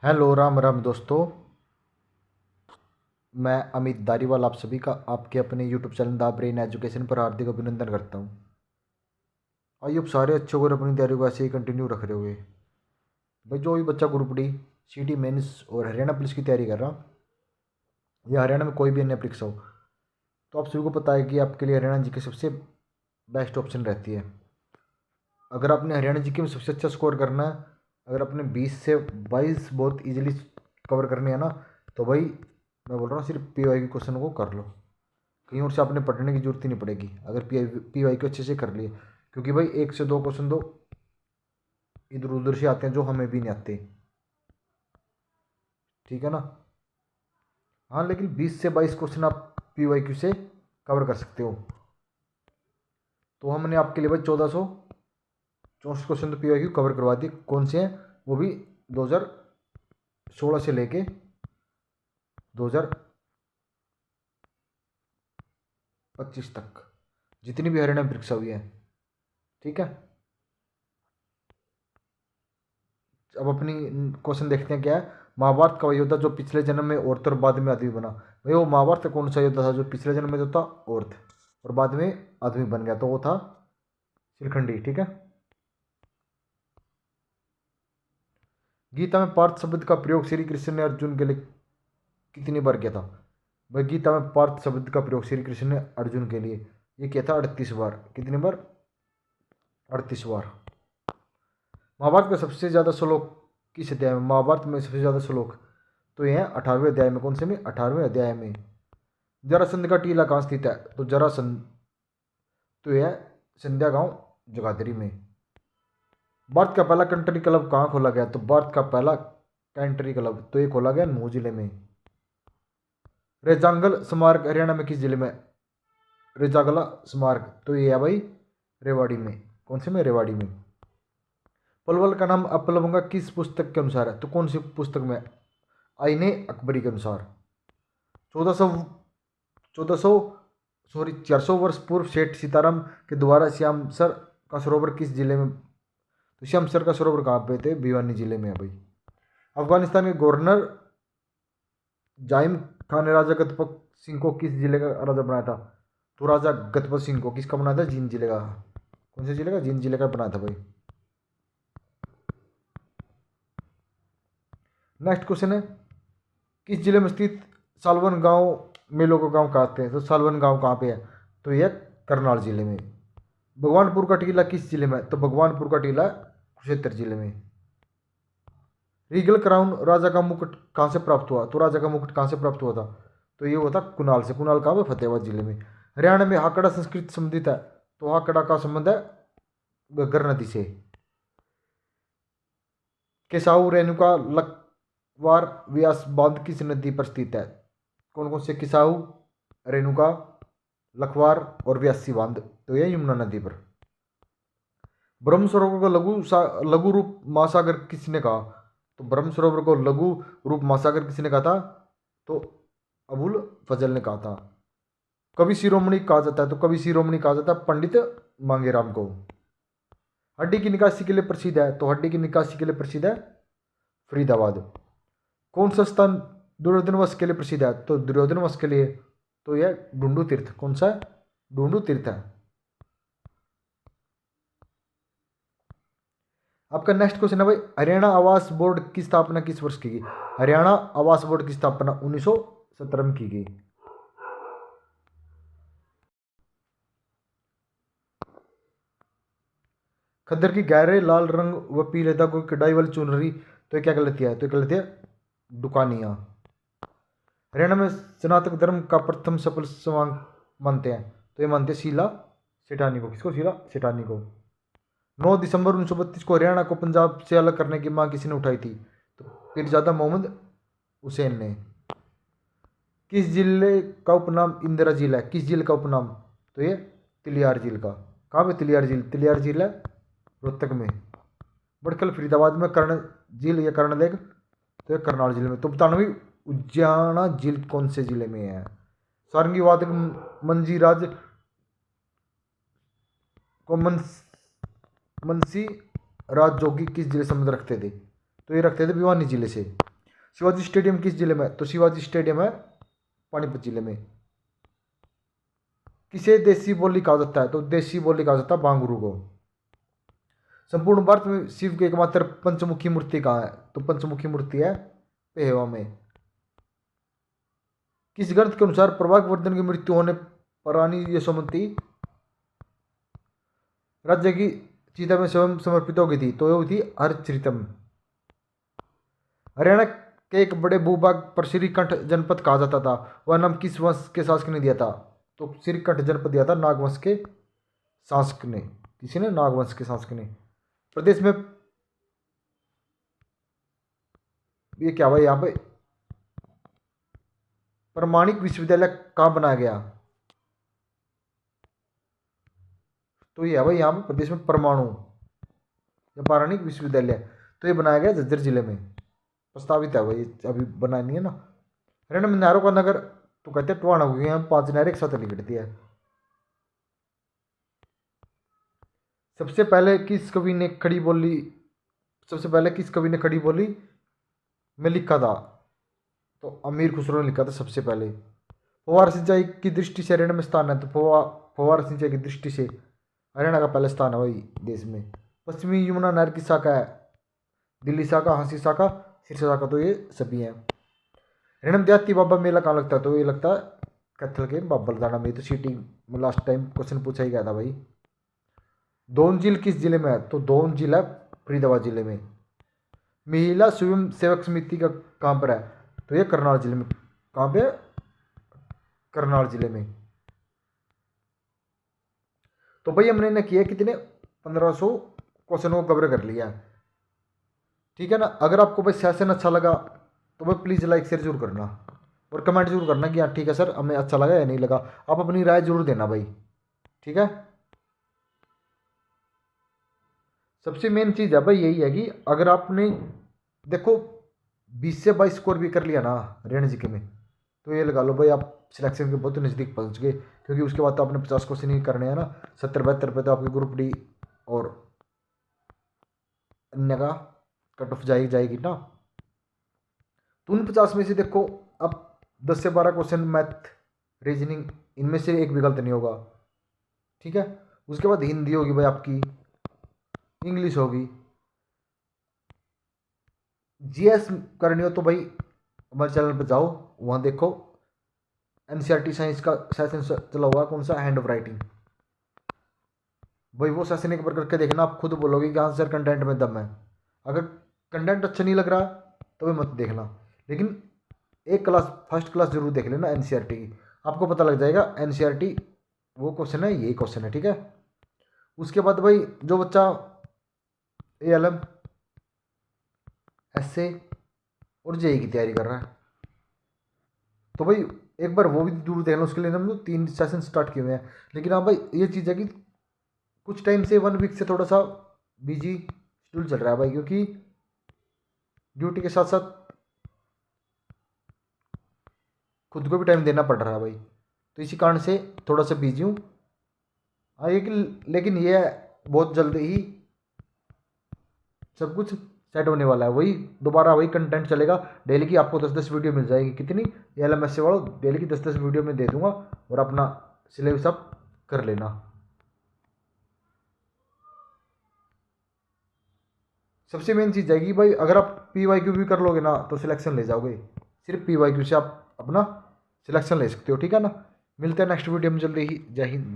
Hello Ram Ram दोस्तों। मैं अमित दारीवाल आप सभी का आपके अपने YouTube channel the brain education पर हार्दिक अभिनंदन करता हूँ। आइए अब सारे अच्छे और अपनी तैयारी को ऐसे ही कंटिन्यू रख रहे हुए भाई जो भी बच्चा ग्रुप डी सिटी मेंस और हरियाणा पुलिस की तैयारी कर रहा या हरियाणा में कोई भी अन्य परीक्षा हो, तो आप सभी को पता है कि आपके लिए हरियाणा जी के सबसे बेस्ट ऑप्शन रहती है। अगर आपने हरियाणा जी के में सबसे अच्छा स्कोर करना है, अगर आपने 20 से 22 बहुत इजीली कवर करने हैं ना, तो भाई मैं बोल रहा हूँ सिर्फ पीवाई के क्वेश्चन को कर लो। कहीं और से आपने पढ़ने की जरूरत ही नहीं पड़ेगी अगर पीवाई को अच्छे से कर लिए, क्योंकि भाई 1 से 2 क्वेश्चन तो इधर उधर से आते हैं जो हमें भी नहीं आते। ठीक है ना। हाँ लेकिन 20 से 22 क्वेश्चन आप पीवाई क्यू से कवर कर सकते हो। तो हमने आपके लिए भाई 1464 क्वेश्चन तो पीवाई क्यू कवर करवा दिए। कौन से हैं वो भी 2016 से लेके 2025 तक जितनी भी हरियाणा में परीक्षा हुई है। ठीक है। अब अपनी क्वेश्चन देखते हैं क्या है। महाभारत का वह योद्धा जो पिछले जन्म में औरत और बाद में आदमी बना। भाई वो महाभारत का कौन सा योद्धा था जो पिछले जन्म में जो था औरत और बाद में आदमी बन गया, तो वो था शिलखंडी। ठीक है। गीता में पार्थ शब्द का प्रयोग श्री कृष्ण ने अर्जुन के लिए कितनी बार किया था। भाई गीता में पार्थ शब्द का प्रयोग श्री कृष्ण ने अर्जुन के लिए ये किया था 38 बार। कितनी बार? 38 बार। महाभारत का सबसे ज्यादा श्लोक किस अध्याय में? महाभारत में सबसे ज्यादा श्लोक तो ये है 18वें अध्याय में। कौन से में? 18वें अध्याय में। जरासंध का टीला कहाँ स्थित है? तो जरासंध तो यह संध्या गांव जगाधरी में। भारत का पहला कंट्री क्लब कहाँ खोला गया? तो भारत का पहला कंट्री क्लब तो ये खोला गया नूह जिले में। रेजांगल स्मारक हरियाणा में किस जिले में? रेजागला स्मारक तो ये है भाई रेवाड़ी में। कौन से में? रेवाड़ी में। पलवल का नाम अपलवंगा किस पुस्तक के अनुसार है? तो कौन सी पुस्तक में? आईने अकबरी के अनुसार। 1400 सॉरी 400 वर्ष पूर्व सेठ सीताराम के द्वारा श्यामसर का सरोवर किस जिले में? तो श्यामसर का सरोवर कहाँ पे थे? भिवानी जिले में है भाई। अफगानिस्तान के गवर्नर जाइम खान ने राजा गजपत सिंह को किस जिले का राजा बनाया था? तो राजा गजपत सिंह को किसका बनाया था? जींद जिले का। कौन से जिले का? जींद जिले का बनाया था भाई। नेक्स्ट क्वेश्चन है किस जिले में स्थित सालवन गांव मेलों को गांव कहते हैं? तो सालवन गांव कहाँ पे है? तो यह करनाल जिले में। भगवानपुर का टीला किस जिले में? तो भगवानपुर का टीला कुरुक्षेत्र जिले में। रीगल क्राउन राजा का मुकुट कहाँ से प्राप्त हुआ? तो राजा का मुकुट कहाँ से प्राप्त हुआ था? तो ये हुआ था कुणाल से। कुणाल कहाँ पे? फतेहाबाद जिले में। हरियाणा में हाकड़ा संस्कृत संबंधित है। तो हाकड़ा का संबंध है घग्गर नदी से। केसाऊ रेणुका लखवार व्यास बांध किस नदी पर स्थित है? कौन कौन से? किसाऊ, रेणुका, लखवार और व्यासी बांध तो यह यमुना नदी पर। ब्रह्म सरोवर को लघु रूप महासागर किसने कहा? तो ब्रह्म सरोवर को लघु रूप महासागर किसने कहा था? तो अबुल फजल ने कहा था। कवि शिरोमणि कहा जाता है। तो कवि शिरोमणि कहा जाता है पंडित मांगेराम को। हड्डी की निकासी के लिए प्रसिद्ध है। तो हड्डी की निकासी के लिए प्रसिद्ध है फरीदाबाद। कौन सा स्थान दुर्योधन वंश के लिए प्रसिद्ध है? तो दुर्योधन वंश के लिए तो यह ढूंढू तीर्थ। कौन सा है? ढूंढू तीर्थ है। आपका नेक्स्ट क्वेश्चन है भाई हरियाणा आवास बोर्ड की स्थापना किस वर्ष की गई? हरियाणा आवास बोर्ड की स्थापना 1917 में की गई। खद्दर की गहरे लाल रंग व पीले धागों की कढ़ाई वाली चुनरी तो ये क्या कहलाती है? तो ये कहलाती है दुकानिया। हरियाणा में स्नातक धर्म का प्रथम सफल समाज मानते हैं। तो ये मानते हैं शीला सेठानी को। किसको? शीला सेठानी को। 9 दिसंबर 1932 को हरियाणा को पंजाब से अलग करने की मांग किसने उठाई थी? तो पीरजादा मोहम्मद हुसैन ने। किस जिले का उपनाम इंदिरा झील है? किस झील का उपनाम? तो ये तिलियार झील का। कहाँ पे? तिलियार झील। तिलियार झील है रोहतक में। बड़कल फरीदाबाद में। कर्ण झील या कर्ण लेक तो ये करनाल जिले में। तो बताना भाई उज्जैना झील कौन से जिले में है? सारंगी वादक मंजीराज को मनसी राज जोगी किस जिले से संबंध रखते थे? तो ये रखते थे भिवानी जिले से। शिवाजी स्टेडियम किस जिले में? तो शिवाजी स्टेडियम है पानीपत जिले में। किसे देसी बोली कहा जाता है? तो देसी बोली कहा जाता है बांगुरू को। संपूर्ण भारत में शिव की एकमात्र पंचमुखी मूर्ति कहाँ है? तो पंचमुखी मूर्ति है पेहवा में। किस ग्रंथ के अनुसार प्रभाकवर्धन की मृत्यु होने पर रानी यशोमती राज्य की चिता में स्वयं समर्पित हो गई थी? तो वो थी हरचरितम। हरियाणा के एक बड़े भूभाग पर श्रीकंठ जनपद कहा जाता था, वह नाम किस वंश के शासक ने दिया था? तो श्रीकंठ जनपद दिया था नागवंश के शासक ने। किसी ने? नागवंश के शासक ने। प्रदेश में ये क्या भाई, यहाँ पे प्रमाणिक विश्वविद्यालय कहाँ बनाया गया? तो ये है भाई यहाँ पे प्रदेश में परमाणु या पारणिक विश्वविद्यालय, तो ये बनाया गया झज्जर जिले में। प्रस्तावित है भाई, अभी बना नहीं है ना। हरियाणा में नहरों का नगर तो कहते हैं टवाणा, हो गया 5 नहरें एक साथ निकलती है। सबसे पहले किस कवि ने खड़ी बोली में लिखा था? तो अमीर खुसरो ने लिखा था सबसे पहले। फव्वारा सिंचाई की दृष्टि से हरियाणा में स्थान है? तो फव्वारा सिंचाई की दृष्टि से हरियाणा का पहला स्थान है भाई देश में। पश्चिमी यमुना नहर की शाखा है? दिल्ली शाखा, हाँसी शाखा, सिरसा शाखा, तो ये सभी हैं। हरियाणा में देहाती बाबा मेला कहाँ लगता है? तो ये लगता है कैथल के बाबलदाना में। तो सिटी में लास्ट टाइम क्वेश्चन पूछा ही गया था भाई। दोन झील किस जिले में है? तो दोन झील है फरीदाबाद जिले में। महिला स्वयं सेवक समिति का कहाँ पर है? तो ये करनाल जिले में। कहाँ पे? करनाल जिले में। तो भाई हमने ना किया कितने 1500 क्वेश्चनों को कवर कर लिया, ठीक है ना। अगर आपको भाई सेशन अच्छा लगा तो भाई प्लीज़ लाइक शेयर जरूर करना और कमेंट जरूर करना कि हाँ ठीक है सर हमें अच्छा लगा या नहीं लगा। आप अपनी राय जरूर देना भाई, ठीक है। सबसे मेन चीज़ है भाई यही है कि अगर आपने देखो 20 से 22 स्कोर भी कर लिया ना हरियाणा जीके में, तो ये लगा लो भाई आप सिलेक्शन के बहुत नज़दीक पहुंच गए, क्योंकि उसके बाद तो आपने 50 क्वेश्चन ही करने हैं ना। 70-72 पे तो आपकी ग्रुप डी और अन्य का कट ऑफ जाएगी ना। तो उन 50 में से देखो अब 10 से 12 क्वेश्चन मैथ, रीजनिंग, इनमें से एक भी गलत नहीं होगा, ठीक है। उसके बाद हिंदी होगी भाई आपकी, इंग्लिश होगी, जीएस करनी हो तो भाई हमारे चैनल पर जाओ, वहाँ देखो एनसीईआरटी साइंस का सेशन चला हुआ, कौन सा, हैंड ऑफ राइटिंग। भाई वो सेशन एक बार करके देखना, आप खुद बोलोगे कि हाँ सर कंटेंट में दम है। अगर कंटेंट अच्छा नहीं लग रहा तो भाई मत देखना, लेकिन एक क्लास फर्स्ट क्लास जरूर देख लेना एनसीईआरटी की, आपको पता लग जाएगा एनसीईआरटी वो क्वेश्चन है, यही क्वेश्चन है, ठीक है। उसके बाद भाई जो बच्चा एएलएम, एसए और जेई की तैयारी कर रहा है तो भाई एक बार वो भी जरूर देखना। उसके लिए हम लोग 3 सेशन स्टार्ट किए हुए हैं। लेकिन हाँ भाई ये चीज़ है कि कुछ टाइम से 1 वीक से थोड़ा सा बिजी शेड्यूल चल रहा है भाई, क्योंकि ड्यूटी के साथ साथ खुद को भी टाइम देना पड़ रहा है भाई, तो इसी कारण से थोड़ा सा बिजी हूँ। हाँ लेकिन ये बहुत जल्द ही सब कुछ सेट होने वाला है। वही दोबारा वही कंटेंट चलेगा, डेली की आपको 10-10 वीडियो मिल जाएगी। कितनी? एलएमएस से वालों डेली की 10-10 वीडियो में दे दूंगा और अपना सिलेबस आप कर लेना। सबसे मेन चीज़ जाएगी भाई, अगर आप पीवाईक्यू भी कर लोगे ना तो सिलेक्शन ले जाओगे। सिर्फ पीवाईक्यू से आप अपना सिलेक्शन ले सकते हो, ठीक है ना। मिलते हैं नेक्स्ट वीडियो में जल्दी ही। जय हिंद।